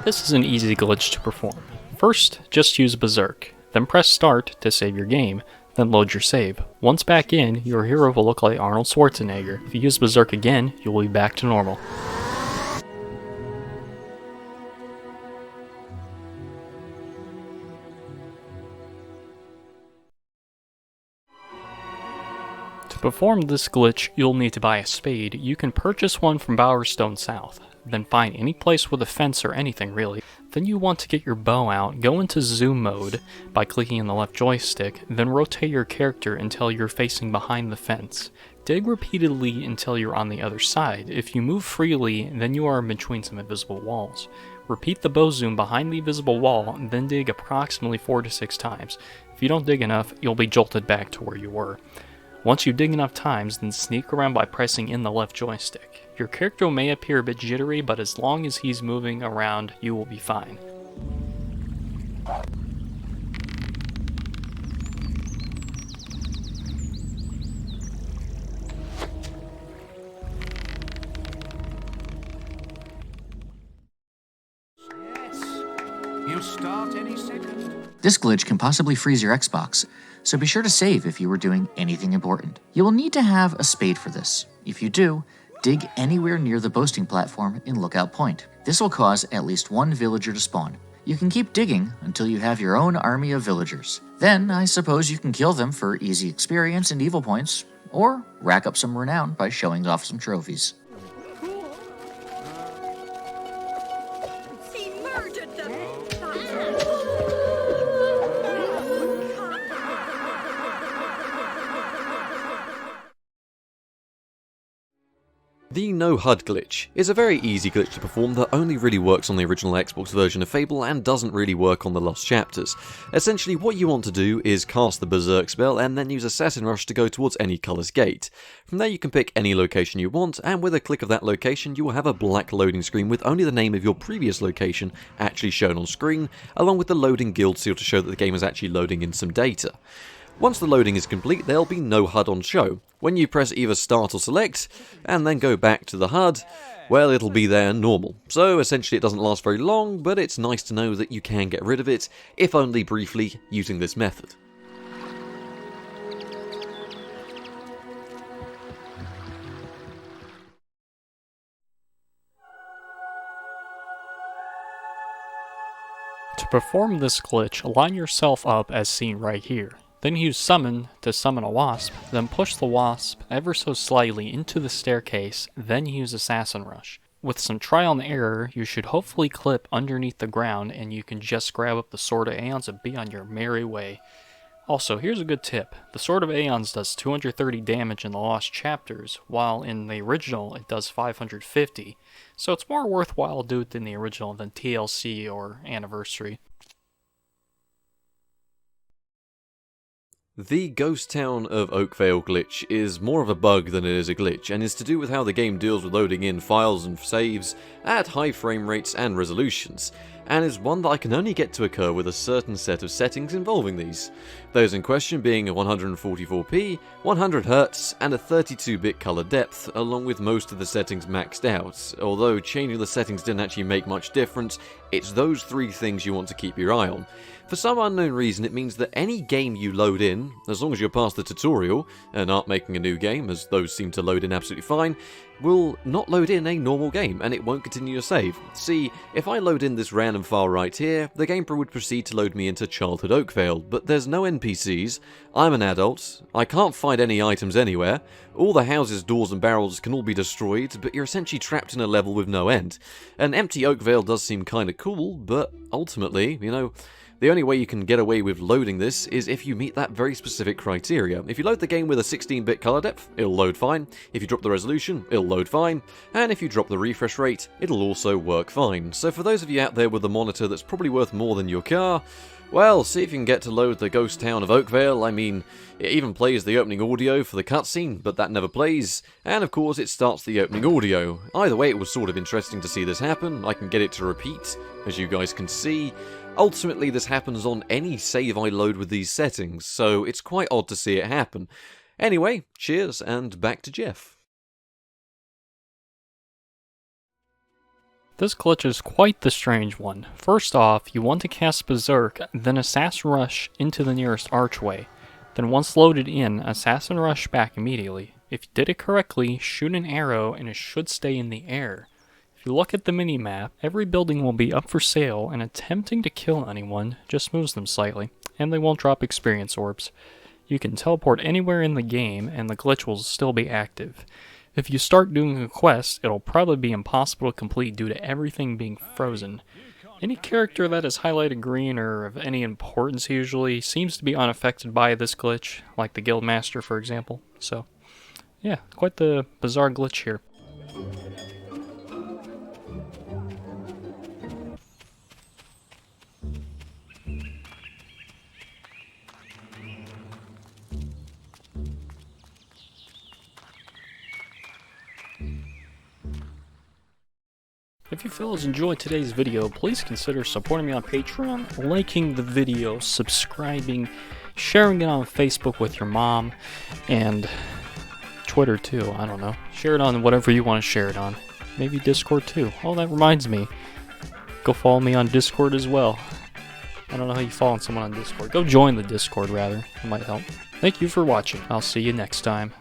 This is an easy glitch to perform. First, just use Berserk, then press start to save your game, then load your save. Once back in, your hero will look like Arnold Schwarzenegger. If you use Berserk again, you will be back to normal. To perform this glitch, you'll need to buy a spade. You can purchase one from Bowerstone South, then find any place with a fence or anything really. Then you want to get your bow out, go into zoom mode by clicking on the left joystick, then rotate your character until you're facing behind the fence. Dig repeatedly until you're on the other side. If you move freely, then you are in between some invisible walls. Repeat the bow zoom behind the invisible wall, and then dig approximately 4 to 6 times. If you don't dig enough, you'll be jolted back to where you were. Once you dig enough times, then sneak around by pressing in the left joystick. Your character may appear a bit jittery, but as long as he's moving around, you will be fine. You'll start any second. This glitch can possibly freeze your Xbox, so be sure to save if you were doing anything important. You will need to have a spade for this. If you do, dig anywhere near the boasting platform in Lookout Point. This will cause at least one villager to spawn. You can keep digging until you have your own army of villagers. Then, I suppose you can kill them for easy experience and evil points, or rack up some renown by showing off some trophies. He murdered them! The no HUD glitch is a very easy glitch to perform that only really works on the original Xbox version of Fable and doesn't really work on the Lost Chapters. Essentially what you want to do is cast the Berserk spell and then use Assassin Rush to go towards any colour's gate. From there you can pick any location you want, and with a click of that location you will have a black loading screen with only the name of your previous location actually shown on screen, along with the loading guild seal to show that the game is actually loading in some data. Once the loading is complete, there'll be no HUD on show. When you press either start or select, and then go back to the HUD, well, it'll be there normal. So essentially it doesn't last very long, but it's nice to know that you can get rid of it, if only briefly, using this method. To perform this glitch, line yourself up as seen right here. Then use Summon to summon a wasp, then push the wasp ever so slightly into the staircase, then use Assassin Rush. With some trial and error, you should hopefully clip underneath the ground and you can just grab up the Sword of Aeons and be on your merry way. Also, here's a good tip. The Sword of Aeons does 230 damage in the Lost Chapters, while in the original it does 550, so it's more worthwhile to do it in the original than TLC or Anniversary. The Ghost Town of Oakvale glitch is more of a bug than it is a glitch, and is to do with how the game deals with loading in files and saves at high frame rates and resolutions, and is one that I can only get to occur with a certain set of settings involving these. Those in question being a 144p, 100Hz, and a 32-bit color depth, along with most of the settings maxed out. Although changing the settings didn't actually make much difference, it's those three things you want to keep your eye on. For some unknown reason, it means that any game you load in, as long as you're past the tutorial and aren't making a new game, as those seem to load in absolutely fine, will not load in a normal game, and it won't continue your save. See, if I load in this random file right here, the game would proceed to load me into Childhood Oakvale, but there's no NPCs, I'm an adult, I can't find any items anywhere, all the houses, doors and barrels can all be destroyed, but you're essentially trapped in a level with no end. An empty Oakvale does seem kinda cool, but ultimately, the only way you can get away with loading this is if you meet that very specific criteria. If you load the game with a 16-bit color depth, it'll load fine. If you drop the resolution, it'll load fine. And if you drop the refresh rate, it'll also work fine. So for those of you out there with a monitor that's probably worth more than your car, well, see if you can get to load the Ghost Town of Oakvale. I mean, it even plays the opening audio for the cutscene, but that never plays. And of course, it starts the opening audio. Either way, it was sort of interesting to see this happen. I can get it to repeat, as you guys can see. Ultimately, this happens on any save I load with these settings, so it's quite odd to see it happen. Anyway, cheers, and back to Jeff. This glitch is quite the strange one. First off, you want to cast Berserk, then Assassin Rush into the nearest archway. Then once loaded in, Assassin Rush back immediately. If you did it correctly, shoot an arrow and it should stay in the air. If you look at the mini-map, every building will be up for sale, and attempting to kill anyone just moves them slightly, and they won't drop experience orbs. You can teleport anywhere in the game, and the glitch will still be active. If you start doing a quest, it'll probably be impossible to complete due to everything being frozen. Any character that is highlighted green or of any importance usually seems to be unaffected by this glitch, like the Guildmaster for example. So, yeah, quite the bizarre glitch here. If you fellas enjoyed today's video, please consider supporting me on Patreon, liking the video, subscribing, sharing it on Facebook with your mom, and Twitter too, I don't know. Share it on whatever you want to share it on. Maybe Discord too. Oh, that reminds me. Go follow me on Discord as well. I don't know how you follow someone on Discord. Go join the Discord rather, it might help. Thank you for watching. I'll see you next time.